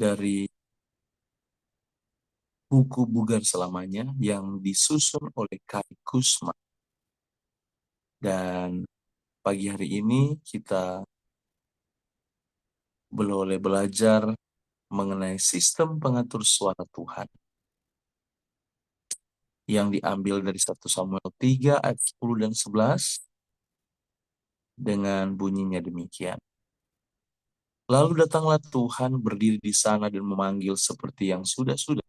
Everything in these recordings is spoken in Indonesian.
dari buku Bugar Selamanya yang disusun oleh Kai Kusma. Dan pagi hari ini kita boleh belajar mengenai sistem pengatur suara Tuhan yang diambil dari 1 Samuel 3 ayat 10 dan 11 dengan bunyinya demikian. Lalu datanglah Tuhan berdiri di sana dan memanggil seperti yang sudah-sudah.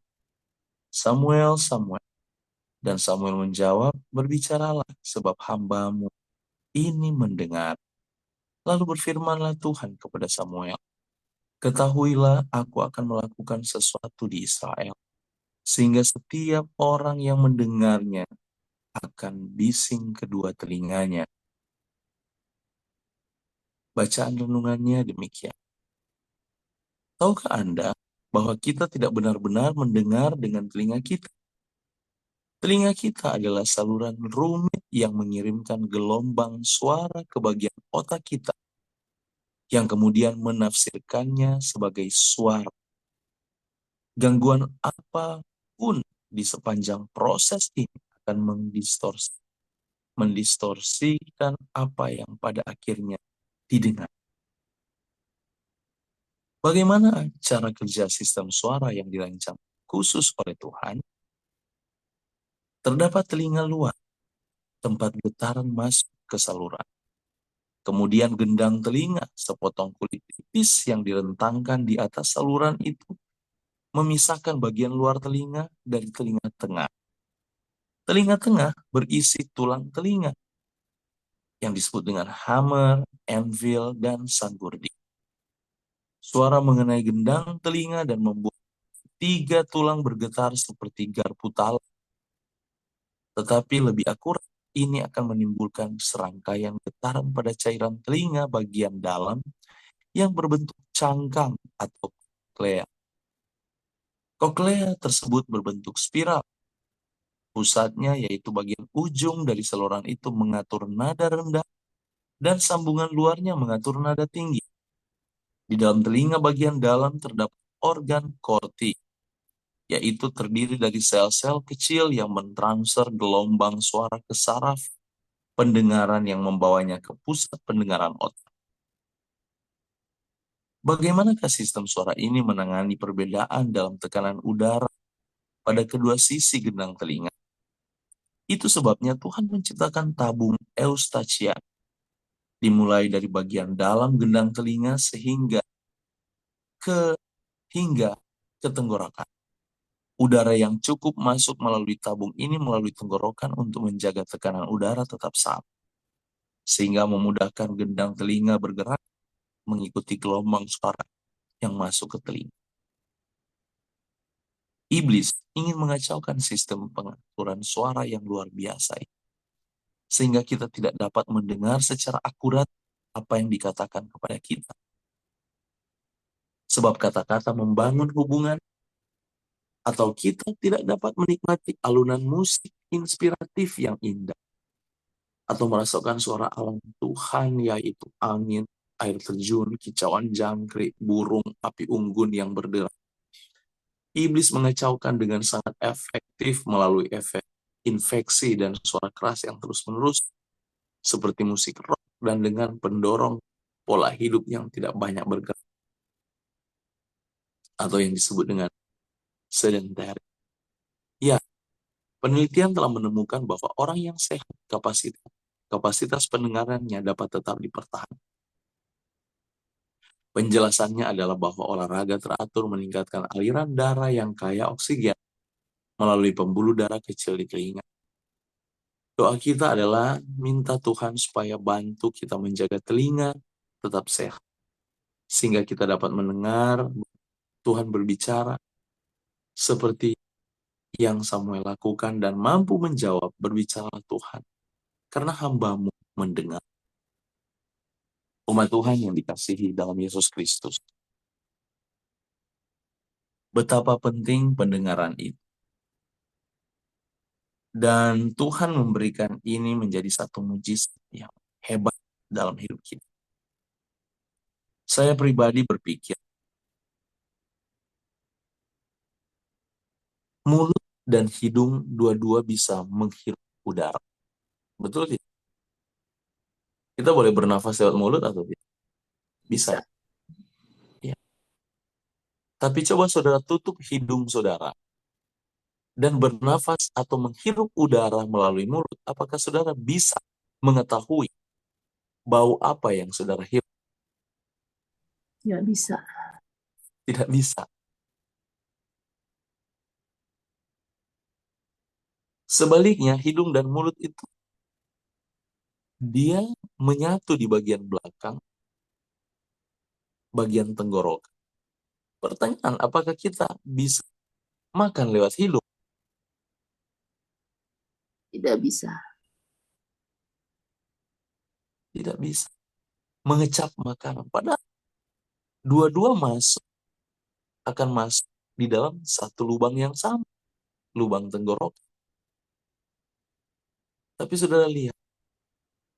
Samuel, Samuel. Dan Samuel menjawab, berbicaralah sebab hamba-Mu ini mendengar. Lalu berfirmanlah Tuhan kepada Samuel, ketahuilah aku akan melakukan sesuatu di Israel, sehingga setiap orang yang mendengarnya akan bising kedua telinganya. Bacaan renungannya demikian. Tahukah Anda bahwa kita tidak benar-benar mendengar dengan telinga kita? Telinga kita adalah saluran rumit yang mengirimkan gelombang suara ke bagian otak kita, yang kemudian menafsirkannya sebagai suara. Gangguan apapun di sepanjang proses ini akan mendistorsikan apa yang pada akhirnya didengar. Bagaimana cara kerja sistem suara yang dirancang khusus oleh Tuhan? Terdapat telinga luar, tempat getaran masuk ke saluran. Kemudian gendang telinga, sepotong kulit tipis yang direntangkan di atas saluran itu, memisahkan bagian luar telinga dari telinga tengah. Telinga tengah berisi tulang telinga, yang disebut dengan hammer, anvil, dan sanggurdi. Suara mengenai gendang telinga dan membuat 3 tulang bergetar seperti garpu talas. Tetapi lebih akurat, ini akan menimbulkan serangkaian getaran pada cairan telinga bagian dalam yang berbentuk cangkang atau koklea. Koklea tersebut berbentuk spiral. Pusatnya yaitu bagian ujung dari saluran itu mengatur nada rendah dan sambungan luarnya mengatur nada tinggi. Di dalam telinga bagian dalam terdapat organ kortik, yaitu terdiri dari sel-sel kecil yang mentransfer gelombang suara ke saraf pendengaran yang membawanya ke pusat pendengaran otak. Bagaimanakah sistem suara ini menangani perbedaan dalam tekanan udara pada kedua sisi gendang telinga? Itu sebabnya Tuhan menciptakan tabung eustachian, dimulai dari bagian dalam gendang telinga hingga ke tenggorokan. Udara yang cukup masuk melalui tabung ini melalui tenggorokan untuk menjaga tekanan udara tetap sama, sehingga memudahkan gendang telinga bergerak mengikuti gelombang suara yang masuk ke telinga. Iblis ingin mengacaukan sistem pengaturan suara yang luar biasa ini, sehingga kita tidak dapat mendengar secara akurat apa yang dikatakan kepada kita. Sebab kata-kata membangun hubungan, atau kita tidak dapat menikmati alunan musik inspiratif yang indah, atau merasakan suara alam Tuhan, yaitu angin, air terjun, kicauan jangkrik, burung, api unggun yang berderai. Iblis mengacaukan dengan sangat efektif melalui efek infeksi dan suara keras yang terus-menerus, seperti musik rock dan dengan pendorong pola hidup yang tidak banyak bergerak, atau yang disebut dengan sedentary. Ya, penelitian telah menemukan bahwa orang yang sehat kapasitas pendengarannya dapat tetap dipertahankan. Penjelasannya adalah bahwa olahraga teratur meningkatkan aliran darah yang kaya oksigen melalui pembuluh darah kecil di telinga. Doa kita adalah minta Tuhan supaya bantu kita menjaga telinga tetap sehat, sehingga kita dapat mendengar Tuhan berbicara seperti yang Samuel lakukan dan mampu menjawab, berbicara Tuhan, karena hamba-Mu mendengar. Umat Tuhan yang dikasihi dalam Yesus Kristus, betapa penting pendengaran itu. Dan Tuhan memberikan ini menjadi satu mujizat yang hebat dalam hidup kita. Saya pribadi berpikir, mulut dan hidung dua-dua bisa menghirup udara. Betul tidak? Kita boleh bernafas lewat mulut atau tidak? Bisa. Ya. Tapi coba saudara tutup hidung saudara dan bernafas atau menghirup udara melalui mulut. Apakah saudara bisa mengetahui bau apa yang saudara hirup? Nggak bisa. Tidak bisa. Sebaliknya, hidung dan mulut itu dia menyatu di bagian belakang, bagian tenggorokan. Pertanyaan, apakah kita bisa makan lewat hidung? Tidak bisa. Tidak bisa. Mengecap makanan. Padahal dua-dua akan masuk di dalam satu lubang yang sama. Lubang tenggorokan. Tapi saudara lihat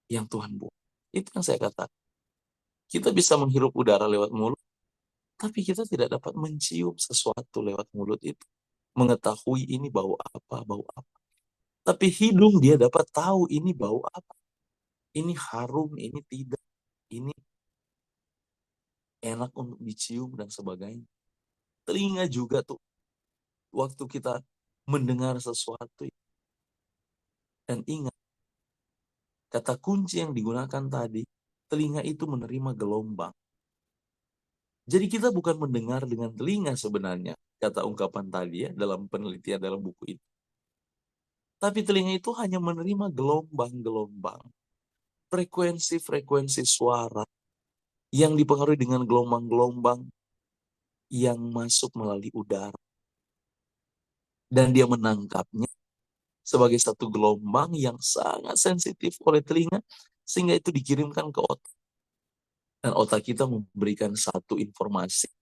yang Tuhan buat. Itu yang saya katakan. Kita bisa menghirup udara lewat mulut, tapi kita tidak dapat mencium sesuatu lewat mulut itu. Mengetahui ini bau apa, bau apa. Tapi hidung dia dapat tahu ini bau apa. Ini harum, ini tidak. Ini enak untuk dicium dan sebagainya. Telinga juga tuh. Waktu kita mendengar sesuatu. Dan ingat, kata kunci yang digunakan tadi, telinga itu menerima gelombang. Jadi kita bukan mendengar dengan telinga sebenarnya, kata ungkapan tadi ya, dalam penelitian dalam buku itu. Tapi telinga itu hanya menerima gelombang-gelombang. Frekuensi-frekuensi suara yang dipengaruhi dengan gelombang-gelombang yang masuk melalui udara. Dan dia menangkapnya sebagai satu gelombang yang sangat sensitif oleh telinga, sehingga itu dikirimkan ke otak. Dan otak kita memberikan satu informasi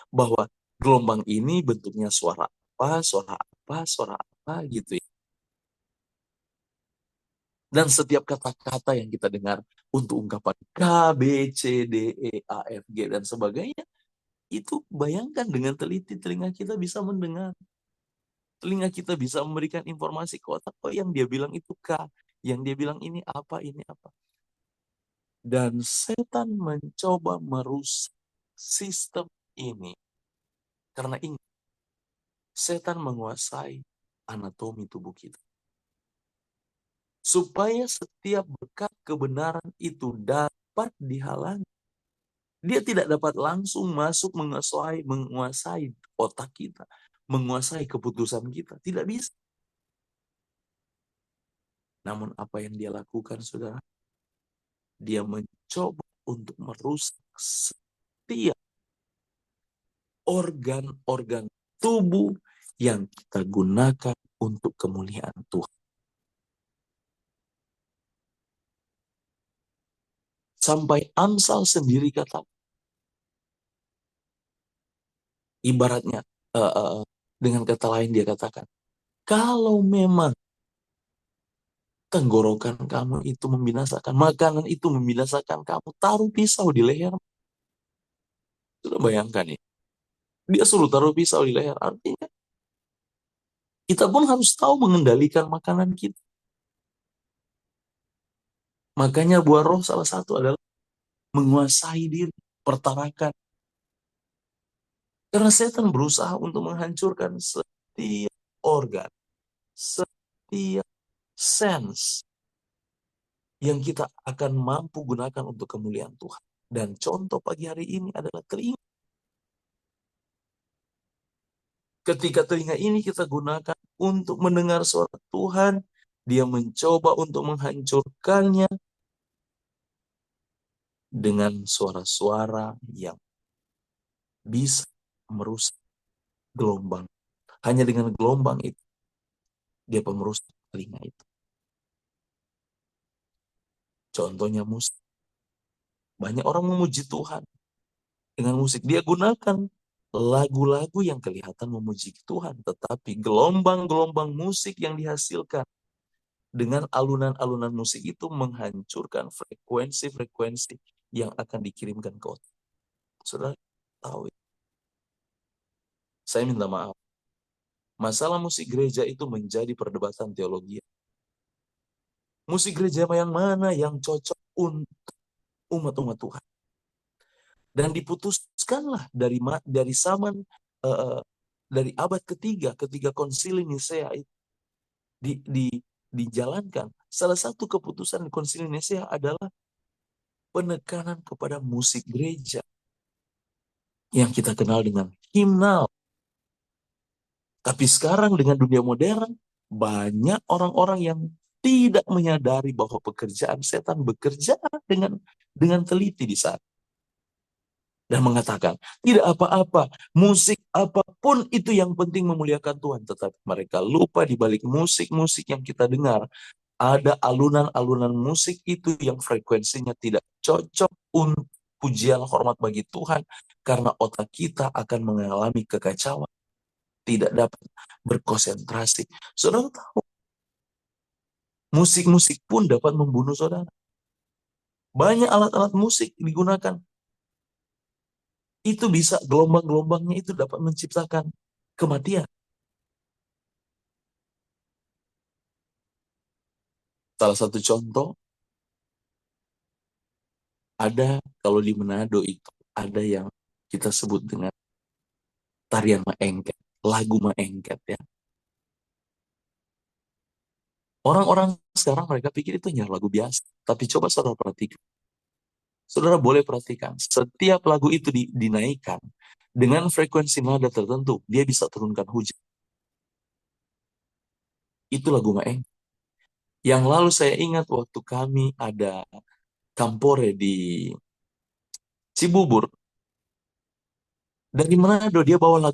bahwa gelombang ini bentuknya suara apa, suara apa, suara apa gitu ya. Dan setiap kata-kata yang kita dengar untuk ungkapan K, B, C, D, E, A, F, G, dan sebagainya, itu bayangkan dengan teliti telinga kita bisa mendengar. Telinga kita bisa memberikan informasi ke otak, oh yang dia bilang itu K, yang dia bilang ini apa, ini apa. Dan setan mencoba merusak sistem ini. Karena ingat, setan menguasai anatomi tubuh kita. Supaya setiap berkat kebenaran itu dapat dihalangi. Dia tidak dapat langsung masuk menguasai otak kita, menguasai keputusan kita. Tidak bisa. Namun apa yang dia lakukan, saudara? Dia mencoba untuk merusak setiap organ-organ tubuh yang kita gunakan untuk kemuliaan Tuhan. Sampai Amsal sendiri kata, ibaratnya, dengan kata lain dia katakan, kalau memang tenggorokan kamu itu membinasakan, makanan itu membinasakan kamu, taruh pisau di leher. Sudah bayangkan ya, dia suruh taruh pisau di leher. Artinya, kita pun harus tahu mengendalikan makanan kita. Makanya buah roh salah satu adalah menguasai diri, pertarakan. Karena setan berusaha untuk menghancurkan setiap organ, setiap sense yang kita akan mampu gunakan untuk kemuliaan Tuhan. Dan contoh pagi hari ini adalah telinga. Ketika telinga ini kita gunakan untuk mendengar suara Tuhan, dia mencoba untuk menghancurkannya dengan suara-suara yang bisa merusak gelombang. Hanya dengan gelombang itu, dia pemerusak telinga itu. Contohnya musik. Banyak orang memuji Tuhan dengan musik. Dia gunakan lagu-lagu yang kelihatan memuji Tuhan. Tetapi gelombang-gelombang musik yang dihasilkan dengan alunan-alunan musik itu menghancurkan frekuensi-frekuensi yang akan dikirimkan ke otak. Saudara tahu ya? Saya minta maaf. Masalah musik gereja itu menjadi perdebatan teologi. Musik gereja yang mana yang cocok untuk umat-umat Tuhan. Dan diputuskanlah dari zaman eh, dari abad ketiga, ketika konsili Nisea itu di, dijalankan. Salah satu keputusan konsili Nisea adalah penekanan kepada musik gereja yang kita kenal dengan himnal. Tapi sekarang dengan dunia modern, banyak orang-orang yang tidak menyadari bahwa pekerjaan setan bekerja dengan teliti di sana. Dan mengatakan, tidak apa-apa, musik apapun itu yang penting memuliakan Tuhan. Tetapi mereka lupa di balik musik-musik yang kita dengar, ada alunan-alunan musik itu yang frekuensinya tidak cocok untuk pujian hormat bagi Tuhan. Karena otak kita akan mengalami kekacauan, tidak dapat berkonsentrasi. Saudara tahu, musik-musik pun dapat membunuh saudara. Banyak alat-alat musik digunakan. Itu bisa, gelombang-gelombangnya itu dapat menciptakan kematian. Salah satu contoh, ada kalau di Manado itu, ada yang kita sebut dengan tarian maengket, lagu maengket ya. Orang-orang sekarang mereka pikir itu hanya lagu biasa. Tapi coba saudara perhatikan. Saudara boleh perhatikan, setiap lagu itu dinaikkan dengan frekuensi nada tertentu, dia bisa turunkan hujan. Itu lagu maeng. Yang lalu saya ingat waktu kami ada kampore di Cibubur, dari Manado dia bawa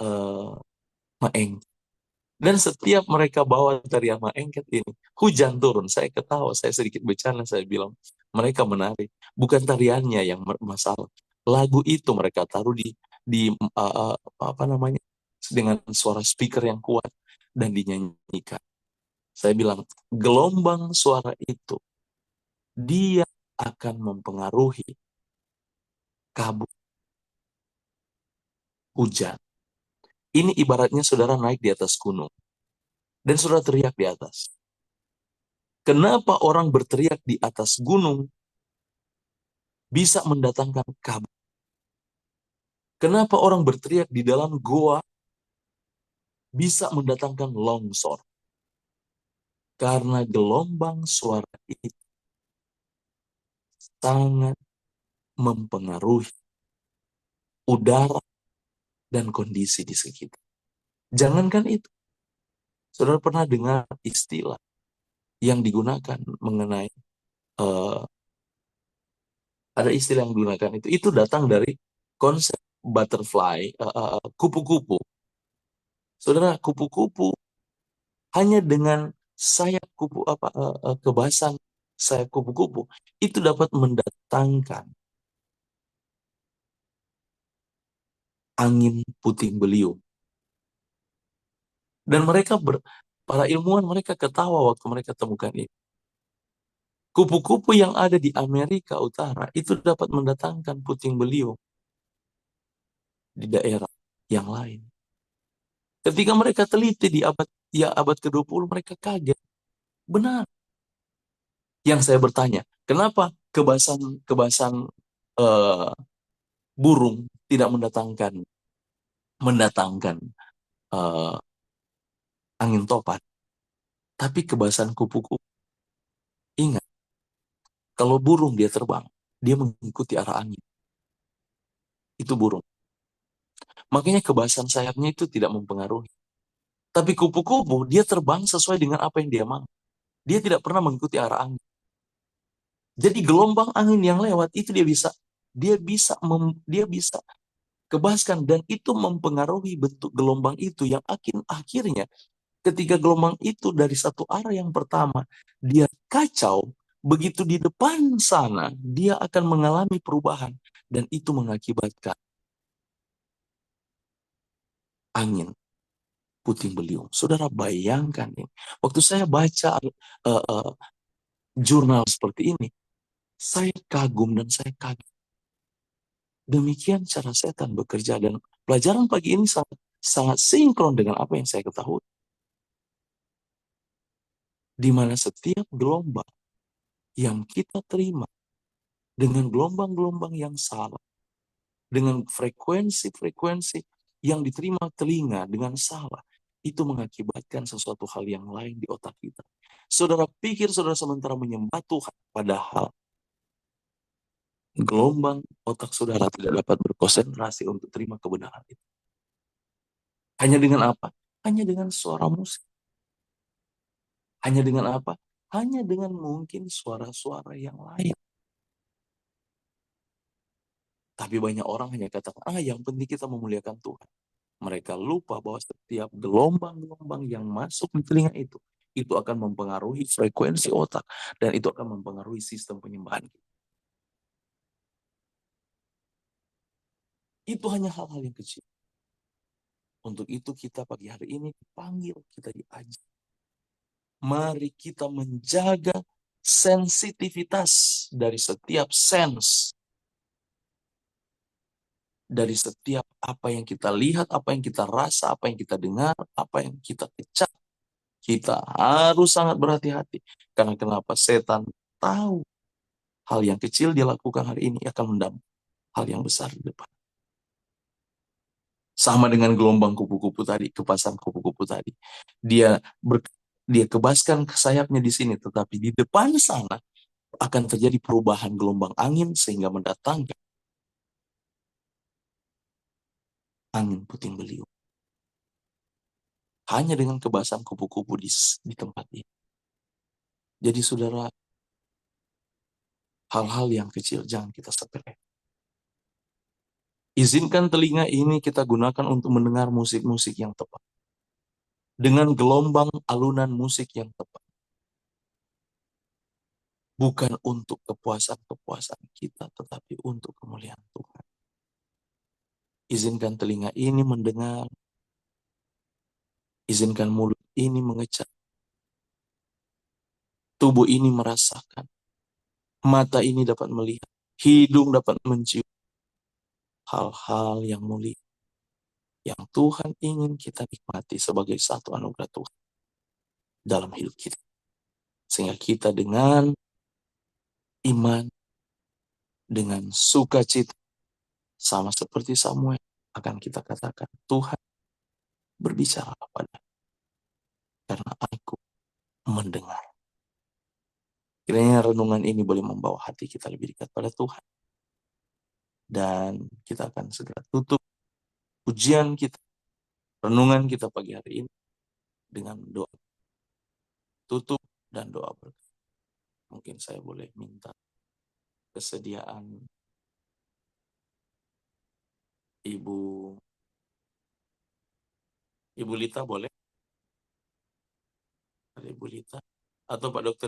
uh, maeng. Dan setiap mereka bawa tarian maengket ini, hujan turun. Saya ketawa, saya sedikit bercanda, saya bilang, mereka menari. Bukan tariannya yang masalah. Lagu itu mereka taruh apa namanya, dengan suara speaker yang kuat dan dinyanyikan. Saya bilang, gelombang suara itu, dia akan mempengaruhi kabut hujan. Ini ibaratnya saudara naik di atas gunung. Dan saudara teriak di atas. Kenapa orang berteriak di atas gunung bisa mendatangkan kabut? Kenapa orang berteriak di dalam goa bisa mendatangkan longsor? Karena gelombang suara itu sangat mempengaruhi udara dan kondisi di sekitar. Jangankan itu, saudara pernah dengar istilah yang digunakan mengenai ada istilah yang digunakan itu datang dari konsep butterfly, kupu-kupu. Saudara, kupu-kupu hanya dengan sayap kebasan sayap kupu-kupu itu dapat mendatangkan angin puting beliung. Dan para ilmuwan mereka ketawa waktu mereka temukan ini. Kupu-kupu yang ada di Amerika Utara itu dapat mendatangkan puting beliung di daerah yang lain. Ketika mereka teliti di abad ke-20, mereka kaget. Benar. Yang saya bertanya, kenapa kebasan eh, burung tidak mendatangkan eh, angin topan, tapi kebasan kupu-kupu? Ingat, kalau burung dia terbang, dia mengikuti arah angin. Itu burung. Makanya kebasan sayapnya itu tidak mempengaruhi. Tapi kupu-kupu dia terbang sesuai dengan apa yang dia mau. Dia tidak pernah mengikuti arah angin. Jadi gelombang angin yang lewat itu dia bisa kebaskan, dan itu mempengaruhi bentuk gelombang itu yang akhirnya ketika gelombang itu dari satu arah yang pertama dia kacau, begitu di depan sana dia akan mengalami perubahan dan itu mengakibatkan angin puting beliung. Saudara bayangkan ini. Waktu saya baca jurnal seperti ini, saya kagum dan saya kaget. Demikian cara setan bekerja, dan pelajaran pagi ini sangat sangat sinkron dengan apa yang saya ketahui. Di mana setiap gelombang yang kita terima dengan gelombang-gelombang yang salah, dengan frekuensi-frekuensi yang diterima telinga dengan salah, itu mengakibatkan sesuatu hal yang lain di otak kita. Saudara pikir saudara sementara menyembah Tuhan, padahal gelombang otak saudara tidak dapat berkonsentrasi untuk terima kebenaran itu. Hanya dengan apa? Hanya dengan suara musik. Hanya dengan apa? Hanya dengan mungkin suara-suara yang lain. Tapi banyak orang hanya katakan, yang penting kita memuliakan Tuhan. Mereka lupa bahwa setiap gelombang-gelombang yang masuk di telinga itu akan mempengaruhi frekuensi otak, dan itu akan mempengaruhi sistem penyembahan kita. Itu hanya hal-hal yang kecil. Untuk itu kita pagi hari ini dipanggil, kita diajak. Mari kita menjaga sensitivitas dari setiap sense. Dari setiap apa yang kita lihat, apa yang kita rasa, apa yang kita dengar, apa yang kita kecap. Kita harus sangat berhati-hati. Karena kenapa? Setan tahu hal yang kecil dia lakukan hari ini akan mendapat hal yang besar di depan. Sama dengan gelombang kupu-kupu tadi, kepasan kupu-kupu tadi. Dia kebaskan sayapnya di sini, tetapi di depan sana akan terjadi perubahan gelombang angin sehingga mendatangkan angin puting beliung. Hanya dengan kebasan kupu-kupu di tempat ini. Jadi saudara, hal-hal yang kecil jangan kita sepelekan. Izinkan telinga ini kita gunakan untuk mendengar musik-musik yang tepat. Dengan gelombang alunan musik yang tepat. Bukan untuk kepuasan-kepuasan kita, tetapi untuk kemuliaan Tuhan. Izinkan telinga ini mendengar. Izinkan mulut ini mengecap. Tubuh ini merasakan. Mata ini dapat melihat. Hidung dapat mencium hal-hal yang mulia. Yang Tuhan ingin kita nikmati sebagai satu anugerah Tuhan dalam hidup kita. Sehingga kita dengan iman, dengan sukacita, sama seperti Samuel, akan kita katakan, Tuhan berbicara pada, karena aku mendengar. Kiranya renungan ini boleh membawa hati kita lebih dekat pada Tuhan. Dan kita akan segera tutup ujian kita, renungan kita pagi hari ini dengan doa. Tutup dan doa berkat. Mungkin saya boleh minta kesediaan Ibu Lita, boleh? Ibu Lita atau Pak Dokter